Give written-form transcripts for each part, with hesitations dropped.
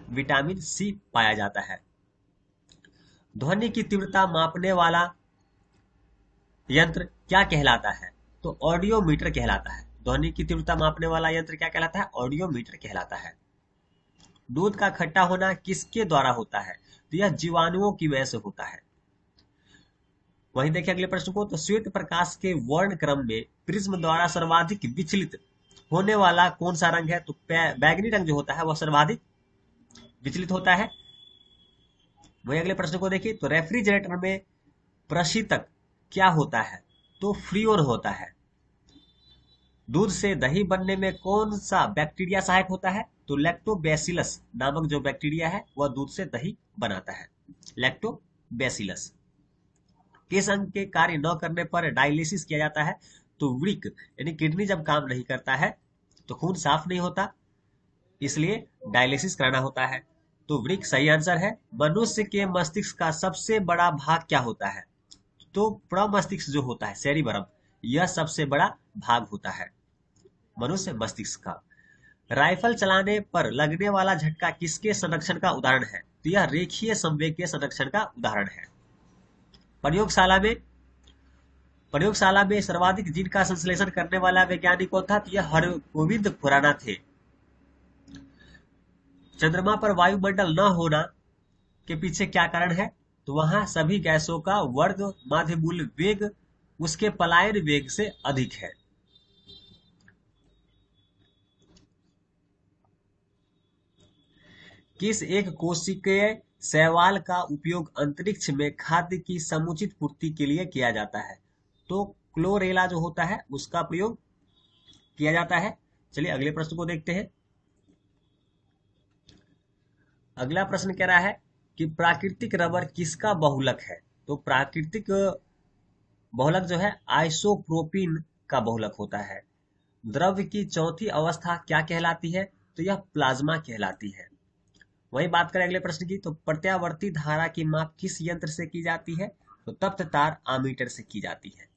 Vitamin C पाया जाता है। ध्वनि की तीव्रता मापने वाला यंत्र क्या कहलाता है? तो ऑडियोमीटर कहलाता है। ध्वनि की तीव्रता मापने वाला यंत्र क्या कहलाता है? ऑडियोमीटर कहलाता है। दूध का खट्टा होना किसके द्वारा होता है? तो यह जीवाणुओं की वजह से होता है। वहीं देखिए अगले प्रश्न को, तो श्वेत प्रकाश के वर्ण क्रम में प्रिज्म द्वारा सर्वाधिक विचलित होने वाला कौन सा रंग है? तो बैगनी रंग जो होता है वह सर्वाधिक विचलित होता है। वहीं अगले प्रश्न को देखिए, तो रेफ्रिजरेटर में प्रशीतक क्या होता है? तो फ्रीओन होता है। दूध से दही बनने में कौन सा बैक्टीरिया सहायक होता है? तो लैक्टोबैसिलस नामक जो बैक्टीरिया है वह दूध से दही बनाता है। लैक्टोबैसिलस। किस अंग के कार्य न करने पर डायलिसिस किया जाता है? तो वृक्क यानी किडनी जब काम नहीं करता है तो खून साफ नहीं होता, इसलिए डायलिसिस कराना होता है। तो वृक्क सही आंसर है। मनुष्य के मस्तिष्क का सबसे बड़ा भाग क्या होता है? तो प्रमस्तिष्क जो होता है सेरिबरम, यह सबसे बड़ा भाग होता है मनुष्य मस्तिष्क का। राइफल चलाने पर लगने वाला झटका किसके संरक्षण का उदाहरण है? तो यह रेखीय संवेग के संरक्षण का उदाहरण है। प्रयोगशाला में सर्वाधिक जीन का संश्लेषण करने वाला वैज्ञानिक कौन था? तो यह हरगोविंद खुराना थे। चंद्रमा पर वायुमंडल न होना के पीछे क्या कारण है? तो वहां सभी गैसों का वर्ग माध्य मूल वेग उसके पलायन वेग से अधिक है। किस एक कोशिकीय शैवाल का उपयोग अंतरिक्ष में खाद्य की समुचित पूर्ति के लिए किया जाता है? तो क्लोरेला जो होता है उसका प्रयोग किया जाता है। चलिए अगले प्रश्न को देखते हैं। अगला प्रश्न कह रहा है कि प्राकृतिक रबर किसका बहुलक है? तो प्राकृतिक बहुलक जो है आइसोप्रोपिन का बहुलक होता है। द्रव्य की चौथी अवस्था क्या कहलाती है? तो यह प्लाज्मा कहलाती है। वही बात करें अगले प्रश्न की, तो प्रत्यावर्ती धारा की माप किस यंत्र से की जाती है? तो तप्त तार आमीटर से की जाती है।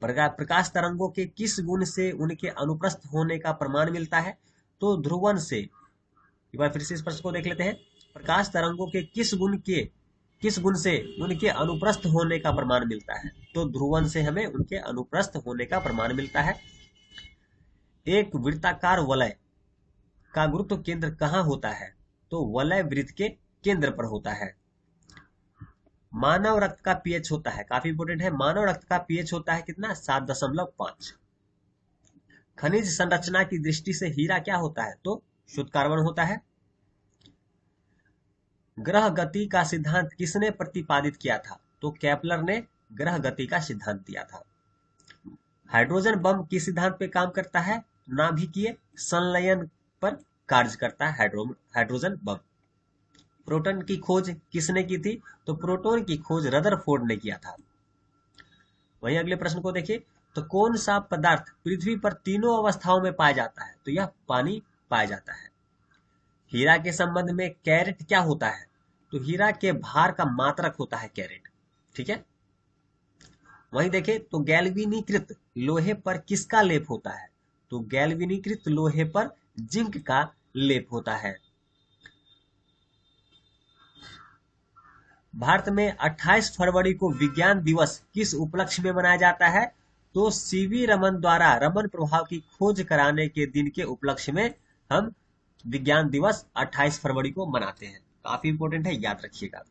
प्रकाश तरंगों के किस गुण से उनके अनुप्रस्थ होने का प्रमाण मिलता है? तो ध्रुवन से। एक बार फिर से इस प्रश्न को देख लेते हैं। प्रकाश तरंगों के किस गुण से उनके अनुप्रस्थ होने का प्रमाण मिलता है? तो ध्रुवन से हमें उनके अनुप्रस्थ होने का प्रमाण मिलता है। एक वृत्ताकार वलय का गुरुत्व केंद्र कहाँ होता है? तो वलय वृत्त के केंद्र पर होता है। मानव रक्त का पीएच होता है, काफी इंपोर्टेंट है, मानव रक्त का पीएच होता है कितना? 7.5। खनिज संरचना की दृष्टि से हीरा क्या होता है? तो शुद्ध कार्बन होता है। ग्रह गति का सिद्धांत किसने प्रतिपादित किया था? तो केपलर ने ग्रह गति का सिद्धांत दिया था। हाइड्रोजन बम किस सिद्धांत पे काम करता है? नाभिकीय संलयन पर कार्य करता है हाइड्रोजन बम। प्रोटॉन की खोज किसने की थी? तो प्रोटॉन की खोज रदरफोर्ड ने किया था। वहीं अगले प्रश्न को देखिए, तो कौन सा पदार्थ पृथ्वी पर तीनों अवस्थाओं में पाया जाता है? तो यह पानी पाया जाता है। हीरा के संबंध में कैरेट क्या होता है? तो हीरा के भार का मात्रक होता है कैरेट। ठीक है। वहीं देखें तो गैल्वेनीकृत लोहे पर किसका लेप होता है? तो गैल्वेनीकृत लोहे पर जिंक का लेप होता है। भारत में 28 फरवरी को विज्ञान दिवस किस उपलक्ष्य में मनाया जाता है? तो सीवी रमन द्वारा रमन प्रभाव की खोज कराने के दिन के उपलक्ष्य में हम विज्ञान दिवस 28 फरवरी को मनाते हैं। काफी इंपोर्टेंट है, याद रखिएगा।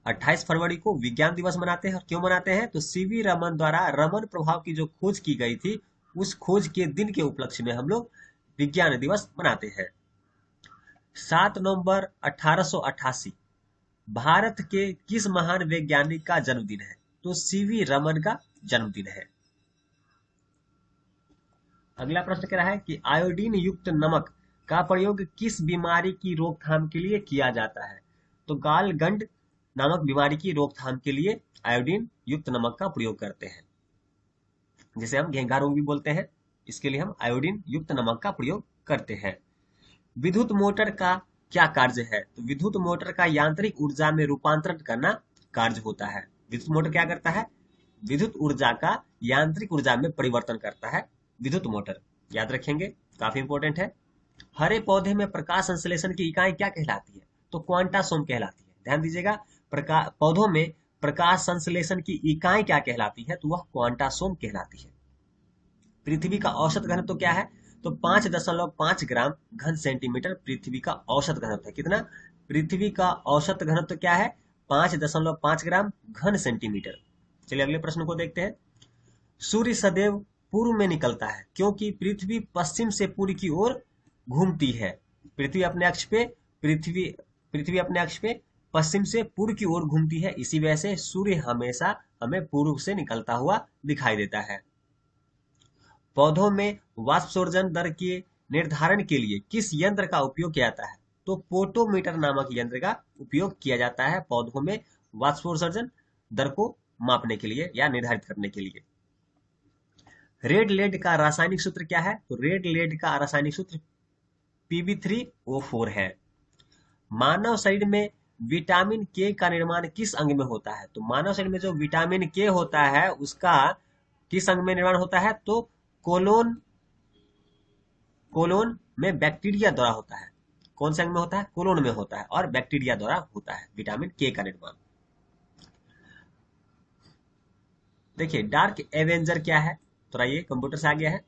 28 फरवरी को विज्ञान दिवस मनाते हैं। और क्यों मनाते हैं? तो सीवी रमन द्वारा रमन प्रभाव की जो खोज की गई थी उस खोज के दिन के उपलक्ष्य में हम लोग विज्ञान दिवस मनाते हैं। 7 नवंबर 1888 भारत के किस महान वैज्ञानिक का जन्मदिन है? तो सीवी रमन का जन्मदिन है। अगला प्रश्न कह रहा है कि आयोडीन युक्त नमक का प्रयोग किस बीमारी की रोकथाम के लिए किया जाता है? तो गालगंड नामक बीमारी की रोकथाम के लिए आयोडीन युक्त नमक का प्रयोग करते हैं, जिसे हम घेंघा रोग भी बोलते हैं। इसके लिए हम आयोडीन युक्त नमक का प्रयोग करते हैं। विद्युत मोटर का क्या कार्य है? तो विद्युत मोटर का यांत्रिक ऊर्जा में रूपांतरण करना कार्य होता है। विद्युत मोटर क्या करता है? विद्युत ऊर्जा का यांत्रिक ऊर्जा में परिवर्तन करता है विद्युत मोटर। याद रखेंगे, काफी इंपोर्टेंट है। हरे पौधे में प्रकाश संश्लेषण की इकाई क्या कहलाती है? तो क्वांटासोम कहलाती है। ध्यान दीजिएगा, पौधों में प्रकाश संश्लेषण की इकाई क्या कहलाती है? तो वह क्वांटासोम कहलाती है। पृथ्वी का औसत घनत्व क्या है? तो 5.5 ग्राम घन सेंटीमीटर पृथ्वी का औसत घनत्व है। कितना? पृथ्वी का औसत घनत्व क्या है? 5.5 ग्राम घन सेंटीमीटर। चलिए अगले प्रश्न को देखते हैं। सूर्य सदैव पूर्व में निकलता है क्योंकि पृथ्वी पश्चिम से पूर्व की ओर घूमती है। पृथ्वी अपने अक्ष पे पृथ्वी अपने अक्ष पे पश्चिम से पूर्व की ओर घूमती है, इसी वजह से सूर्य हमेशा हमें पूर्व से निकलता हुआ दिखाई देता है। पौधों में वाष्पोत्सर्जन दर के निर्धारण के लिए किस यंत्र का उपयोग किया जाता है? तो पोटोमीटर नामक यंत्र का उपयोग किया जाता है पौधों में वाष्पोत्सर्जन दर को मापने के लिए या निर्धारित करने के लिए। रेड लेड का रासायनिक सूत्र क्या है? तो रेड लेड का रासायनिक सूत्र Pb3O4 है। मानव शरीर में विटामिन के का निर्माण किस अंग में होता है? तो मानव शरीर में जो विटामिन के होता है उसका किस अंग में निर्माण होता है? तो कोलोन में बैक्टीरिया द्वारा होता है। कौन से अंग में होता है? कोलोन में होता है और बैक्टीरिया द्वारा होता है विटामिन के का निर्माण। देखिए डार्क एवेंजर क्या है? थोड़ा ये कंप्यूटर से आ गया है।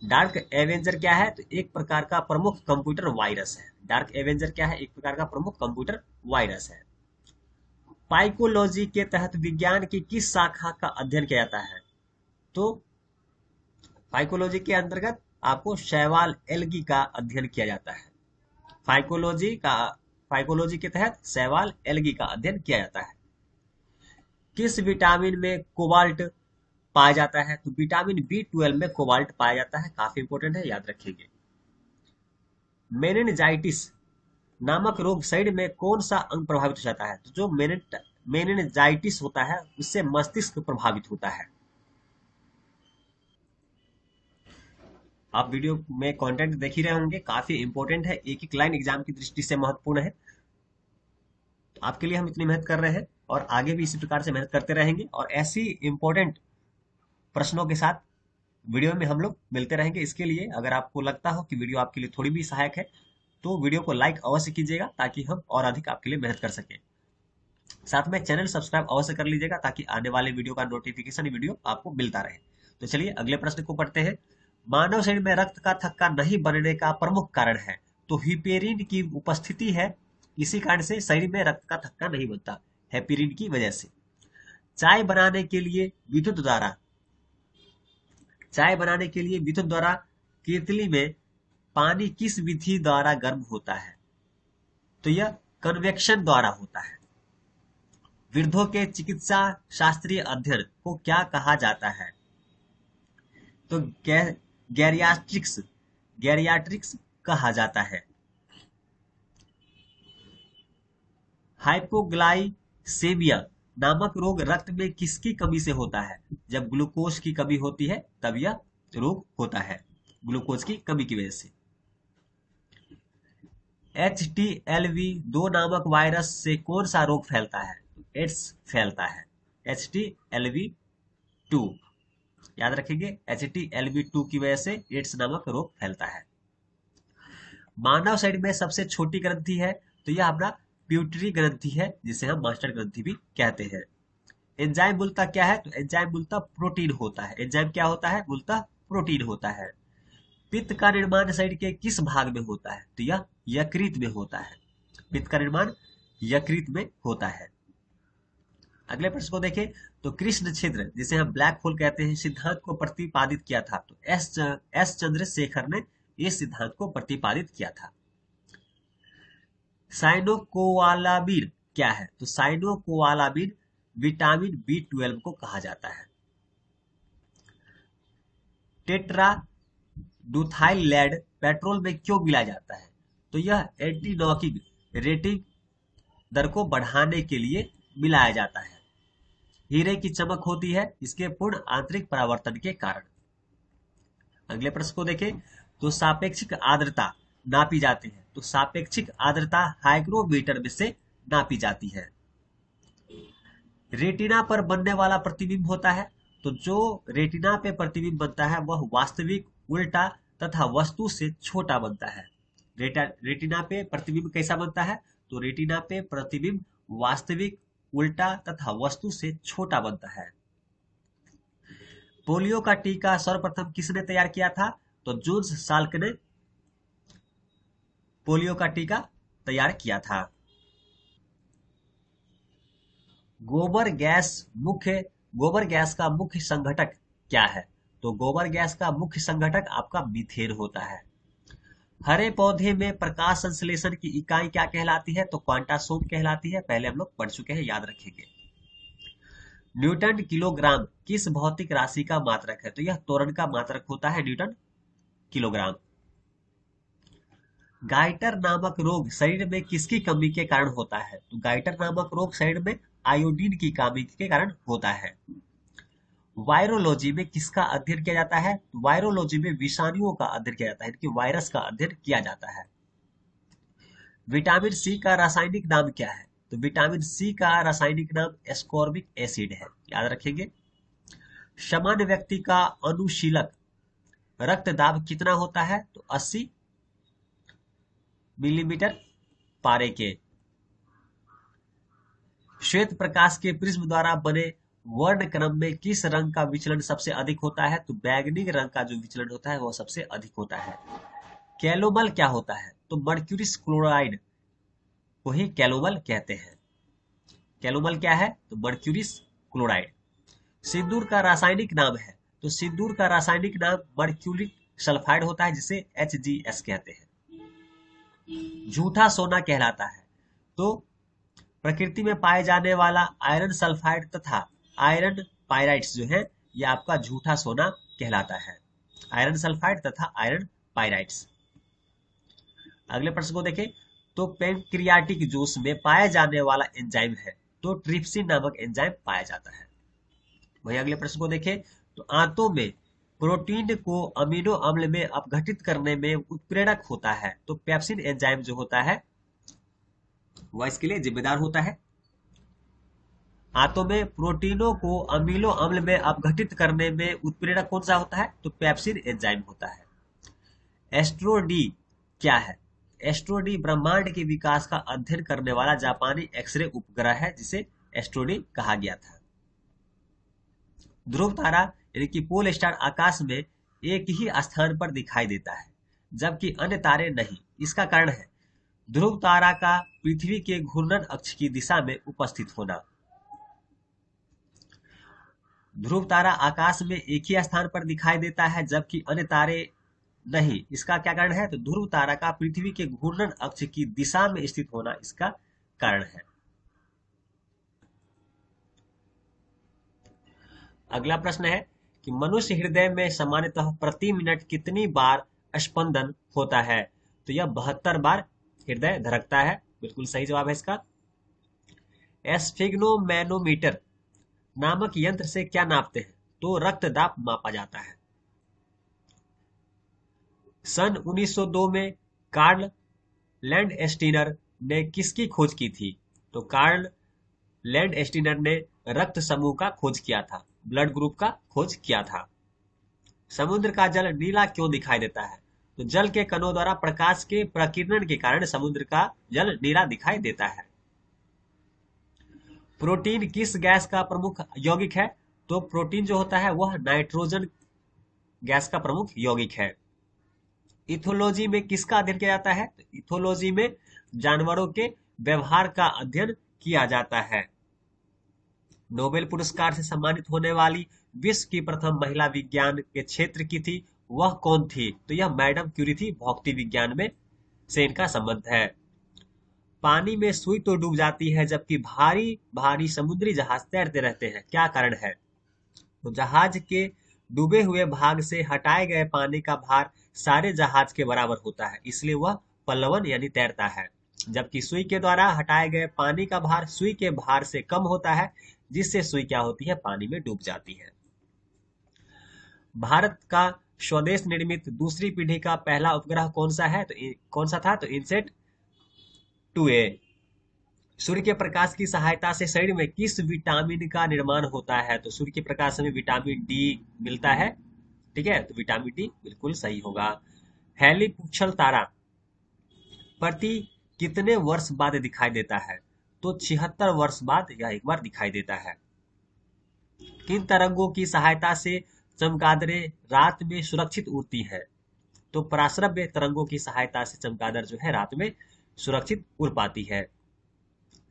डार्क एवेंजर क्या है? तो एक प्रकार का प्रमुख कंप्यूटर वायरस है। डार्क एवेंजर क्या है? एक प्रकार का प्रमुख कंप्यूटर वायरस है। पाइकोलॉजी के तहत विज्ञान की किस शाखा का अध्ययन किया जाता है? तो पाइकोलॉजी के अंतर्गत आपको शैवाल एल्गी का अध्ययन किया जाता है। पाइकोलॉजी के तहत शैवाल एल्गी का अध्ययन किया जाता है। किस विटामिन में कोबाल्ट पाया जाता है? तो विटामिन B12 में कोबाल्ट पाया जाता है। काफी इंपॉर्टेंट है, याद रखिएगा। मेनिनजाइटिस नामक रोग शरीर में कौन सा अंग प्रभावित हो जाता है? तो जो मेनिनजाइटिस होता है उससे मस्तिष्क प्रभावित होता है। आप वीडियो में कंटेंट देख ही रहे होंगे, काफी इंपॉर्टेंट है, एक एक लाइन एग्जाम की दृष्टि से महत्वपूर्ण है। तो आपके लिए हम इतनी मेहनत कर रहे हैं और आगे भी इसी प्रकार से मेहनत करते रहेंगे और ऐसी इंपॉर्टेंट प्रश्नों के साथ वीडियो में हम लोग मिलते रहेंगे। इसके लिए अगर आपको लगता हो कि वीडियो आपके लिए थोड़ी भी सहायक है तो वीडियो को लाइक अवश्य कीजिएगा ताकि हम और अधिक आपके लिए मेहनत कर सकें। साथ में चैनल सब्सक्राइब अवश्य कर लीजिएगा ताकि आने वाले वीडियो का नोटिफिकेशन वीडियो आपको मिलता रहे। तो चलिए अगले प्रश्न को पढ़ते हैं। मानव शरीर में रक्त का थक्का नहीं बनने का प्रमुख कारण है? तो हिपेरिन की उपस्थिति है, इसी कारण से शरीर में रक्त का थक्का नहीं बनता, हेपेरिन की वजह से। चाय बनाने के लिए विद्युत द्वारा केतली में पानी किस विधि द्वारा गर्म होता है? तो यह कन्वेक्शन द्वारा होता है। वृद्धों के चिकित्सा शास्त्रीय अध्ययन को क्या कहा जाता है? तो गैरियाट्रिक्स कहा जाता है। हाइपोग्लाइसेमिया नामक रोग रक्त में किसकी कमी से होता है? जब ग्लूकोज की कमी होती है तब यह रोग होता है, ग्लूकोज की कमी की वजह से। HTLV2 नामक वायरस से कौन सा रोग फैलता है? एड्स फैलता है। HTLV2 याद रखेंगे, HTLV2 की वजह से एड्स नामक रोग फैलता है। मानव शरीर में सबसे छोटी ग्रंथि है तो यह अपना प्यूटरी ग्रंथि है, जिसे हम मास्टर ग्रंथि भी कहते हैं। एंजाइम मूलतः क्या है? तो एंजाइम मूलतः प्रोटीन होता है। एंजाइम क्या होता है? मूलतः प्रोटीन होता है। पित्त का निर्माण शरीर के किस भाग में होता है? तो यह यकृत में होता है। पित्त का निर्माण यकृत में होता है। अगले प्रश्न को देखें तो कृष्ण छिद्र, जिसे हम ब्लैक होल कहते हैं, सिद्धांत को प्रतिपादित किया था। तो एस चंद्रशेखर ने इस सिद्धांत को प्रतिपादित किया था। साइनोकोवालामिन क्या है? तो साइनोकोवालामिन विटामिन B12 को कहा जाता है। टेट्राडूथाइल लेड पेट्रोल में क्यों मिलाया जाता है? तो यह एंटी नॉकिंग रेटिंग दर को बढ़ाने के लिए मिलाया जाता है। हीरे की चमक होती है इसके पूर्ण आंतरिक परावर्तन के कारण। अगले प्रश्न को देखें तो सापेक्षिक आर्द्रता नापी जाती है। तो सापेक्षिक आर्द्रता हाइग्रोमीटर में से नापी जाती है। रेटिना पर बनने वाला प्रतिबिंब होता है। तो जो रेटिना पे प्रतिबिंब बनता है वह वास्तविक, उल्टा तथा वस्तु से छोटा बनता है। रेटिना पे प्रतिबिंब कैसा बनता है? तो रेटिना पे प्रतिबिंब वास्तविक, उल्टा तथा वस्तु से छोटा बनता है। पोलियो का टीका सर्वप्रथम किसने तैयार किया था? तो जोन्स साल्क ने पोलियो का टीका तैयार किया था। गोबर गैस का मुख्य संघटक क्या है? तो गोबर गैस का मुख्य संघटक आपका मीथेन होता है। हरे पौधे में प्रकाश संश्लेषण की इकाई क्या कहलाती है? तो क्वांटासोम कहलाती है। पहले हम लोग पढ़ चुके हैं, याद रखेंगे। न्यूटन किलोग्राम किस भौतिक राशि का मात्रक है? तो यह त्वरण का मात्रक होता है, न्यूटन किलोग्राम। गाइटर नामक रोग शरीर में किसकी कमी के कारण होता है? तो गाइटर नामक रोग शरीर में आयोडीन की कमी के कारण होता है। वायरोलॉजी में किसका अध्ययन किया जाता है? तो वायरोलॉजी में विषाणुओं का अध्ययन किया जाता है, इनकी वायरस का अध्ययन किया जाता है। विटामिन सी का रासायनिक नाम क्या है? तो विटामिन सी का रासायनिक नाम एस्कॉर्बिक एसिड है, याद रखेंगे। सामान्य व्यक्ति का अनुशीलक रक्तदाब कितना होता है? तो 80 मिलीमीटर पारे के। श्वेत प्रकाश के प्रिज्म द्वारा बने वर्ण क्रम में किस रंग का विचलन सबसे अधिक होता है? तो बैगनी रंग का जो विचलन होता है वो सबसे अधिक होता है। कैलोमल क्या होता है? तो मर्क्यूरिस क्लोराइड को ही कैलोमल कहते हैं। कैलोमल क्या है? तो मर्क्यूरिस क्लोराइड। सिंदूर का रासायनिक नाम है? तो सिंदूर का रासायनिक नाम मर्क्यूरिक सल्फाइड होता है, जिसे HGS कहते हैं। झूठा सोना कहलाता है? तो प्रकृति में पाए जाने वाला आयरन सल्फाइड तथा आयरन पायराइट्स जो है, ये आपका झूठा सोना कहलाता है। आयरन सल्फाइड तथा आयरन पायराइट्स। अगले प्रश्न को देखें। तो पैंक्रियाटिक जूस में पाया जाने वाला एंजाइम है? तो ट्रिप्सिन नामक एंजाइम पाया जाता है। वही अगले प्रश्न को देखें। तो आंतों में प्रोटीन को अमीनो अम्ल में अपघटित करने में उत्प्रेरक होता है? तो पेप्सिन एंजाइम जो होता है वह इसके लिए जिम्मेदार होता है। आंतों में प्रोटीनों को अमीनो अम्ल में अपघटित करने में उत्प्रेरक कौन सा होता है? तो पेप्सिन एंजाइम होता है। एस्ट्रो-डी क्या है? एस्ट्रो-डी ब्रह्मांड के विकास का अध्ययन करने वाला जापानी एक्सरे उपग्रह है, जिसे एस्ट्रो-डी कहा गया था। ध्रुव तारा यानी कि पोल स्टार आकाश में एक ही स्थान पर दिखाई देता है, जबकि अन्य तारे नहीं। इसका कारण है ध्रुव तारा का पृथ्वी के घूर्णन अक्ष की दिशा में उपस्थित होना। ध्रुव तारा आकाश में एक ही स्थान पर दिखाई देता है, जबकि अन्य तारे नहीं। इसका क्या कारण है? तो ध्रुव तारा का पृथ्वी के घूर्णन अक्ष की दिशा में स्थित होना इसका कारण है। अगला प्रश्न है कि मनुष्य हृदय में सामान्यतः प्रति मिनट कितनी बार स्पंदन होता है? तो यह 72 बार हृदय धड़कता है। बिल्कुल सही जवाब है इसका। एस्फिग्नोमैनोमीटर नामक यंत्र से क्या नापते हैं? तो रक्तदाब मापा जाता है। सन 1902 में कार्ल लैंडस्टीनर ने किसकी खोज की थी? तो कार्ल लैंडस्टीनर ने रक्त समूह का खोज किया था, ब्लड ग्रुप का खोज किया था। समुद्र का जल नीला क्यों दिखाई देता है? तो जल के कणों द्वारा प्रकाश के प्रकीर्णन के कारण समुद्र का जल नीला दिखाई देता है। प्रोटीन किस गैस का प्रमुख यौगिक है? तो प्रोटीन जो होता है वह नाइट्रोजन गैस का प्रमुख यौगिक है। इथोलॉजी में किसका अध्ययन किया जाता है? तो इथोलॉजी में जानवरों के व्यवहार का अध्ययन किया जाता है। नोबेल पुरस्कार से सम्मानित होने वाली विश्व की प्रथम महिला विज्ञान के क्षेत्र की थी, वह कौन थी? तो यह मैडम क्यूरी थी। भौतिक विज्ञान में से इनका संबंध है। पानी में सुई तो डूब जाती है, जबकि भारी भारी समुद्री जहाज तैरते रहते हैं, क्या कारण है? तो जहाज के डूबे हुए भाग से हटाए गए पानी का भार सारे जहाज के बराबर होता है, इसलिए वह पल्लवन यानी तैरता है। जबकि सुई के द्वारा हटाए गए पानी का भार सुई के भार से कम होता है, जिससे सुई क्या होती है? पानी में डूब जाती है। भारत का स्वदेश निर्मित दूसरी पीढ़ी का पहला उपग्रह कौन सा है? तो कौन सा था? तो इनसेट 2A। सूर्य के प्रकाश की सहायता से शरीर में किस विटामिन का निर्माण होता है? तो सूर्य के प्रकाश से विटामिन डी मिलता है। ठीक है, तो विटामिन डी बिल्कुल सही होगा। हैली पूछल तारा प्रति कितने वर्ष बाद दिखाई देता है? तो 76 वर्ष बाद यह एक बार दिखाई देता है। किन तरंगों की सहायता से चमगादड़ें रात में सुरक्षित उड़ती है? तो पराश्रव्य तरंगों की सहायता से चमगादड़ जो है रात में सुरक्षित उड़ पाती है।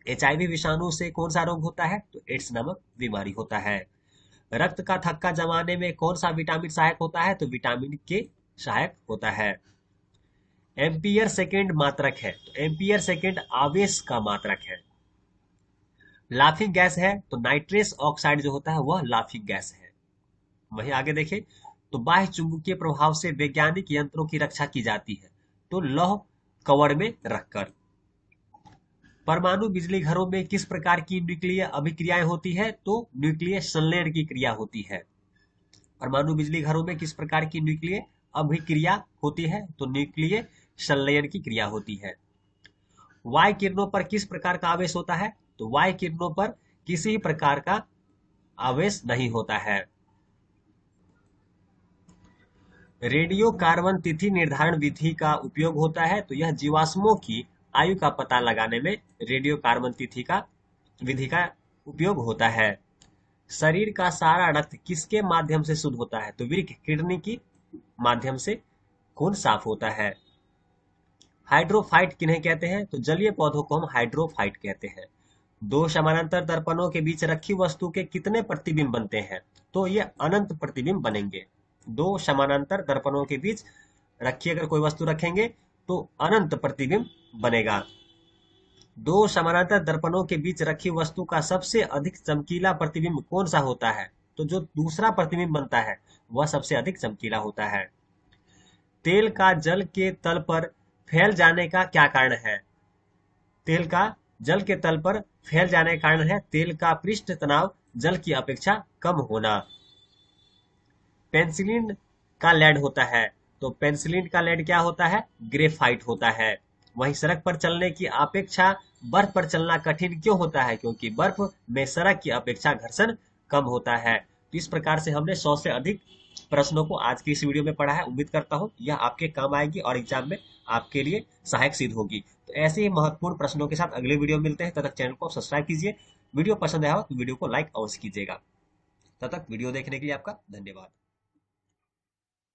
HIV विषाणु से कौन सा रोग होता है? तो एड्स नामक बीमारी होता है। रक्त का थक्का जमाने में कौन सा विटामिन सहायक होता है? तो विटामिन के सहायक होता है। एम्पियर सेकेंड मात्रक है, तो एम्पियर सेकेंड आवेश का मात्रक है। लाफिंग गैस है, तो नाइट्रस ऑक्साइड जो होता है वह लाफिंग गैस है। वहीं आगे देखें तो बाह्य चुंबकीय प्रभाव से वैज्ञानिक यंत्रों की रक्षा की जाती है, तो लौह कवड़ में रखकर। परमाणु बिजली घरों में किस प्रकार की न्यूक्लियर अभिक्रियाएं होती है? तो न्यूक्लियर संलयन की क्रिया होती है। परमाणु बिजली घरों में किस प्रकार की न्यूक्लियर अभिक्रिया होती है? तो न्यूक्लियर संलयन की क्रिया होती है। वायु किरणों पर किस प्रकार का आवेश होता है? तो वायु किरणों पर किसी प्रकार का आवेश नहीं होता है। रेडियो कार्बन तिथि निर्धारण विधि का उपयोग होता है, तो यह जीवाश्मों की आयु का पता लगाने में रेडियो कार्बन तिथि का विधि का उपयोग होता है। शरीर का सारा रक्त किसके माध्यम से शुद्ध होता है? तो वृक्क किडनी की माध्यम से खून साफ होता है। हाइड्रोफाइट किन्हें कहते हैं? तो जलीय पौधों को हम हाइड्रोफाइट कहते हैं। दो समानांतर दर्पणों के बीच रखी वस्तु के कितने प्रतिबिंब बनते हैं? तो ये अनंत प्रतिबिंब बनेंगे। दो समानांतर दर्पणों के बीच रखी अगर कोई वस्तु रखेंगे तो अनंत प्रतिबिंब बनेगा। दो समानांतर दर्पणों के बीच रखी वस्तु का सबसे अधिक चमकीला प्रतिबिंब कौन सा होता है? तो जो दूसरा प्रतिबिंब बनता है वह सबसे अधिक चमकीला होता है। तेल का जल के तल पर फैल जाने का क्या कारण है? तेल का जल के तल पर फैल जाने का कारण है तेल का पृष्ठ तनाव जल की अपेक्षा कम होना। पेंसिलिन का लेड होता है, तो पेंसिलिन का लेड क्या होता है? ग्रेफाइट होता है। वहीं सड़क पर चलने की अपेक्षा बर्फ पर चलना कठिन क्यों होता है? क्योंकि बर्फ में सड़क की अपेक्षा घर्षण कम होता है। तो इस प्रकार से हमने 100 से अधिक प्रश्नों को आज की इस वीडियो में पढ़ा है। उम्मीद करता हूं यह आपके काम आएगी और एग्जाम में आपके लिए सहायक सिद्ध होगी। तो ऐसे ही महत्वपूर्ण प्रश्नों के साथ अगले वीडियो मिलते हैं। तब तक चैनल को सब्सक्राइब कीजिए। वीडियो पसंद आया हो तो वीडियो को लाइक अवश्य कीजिएगा। तब तक वीडियो देखने के लिए आपका धन्यवाद।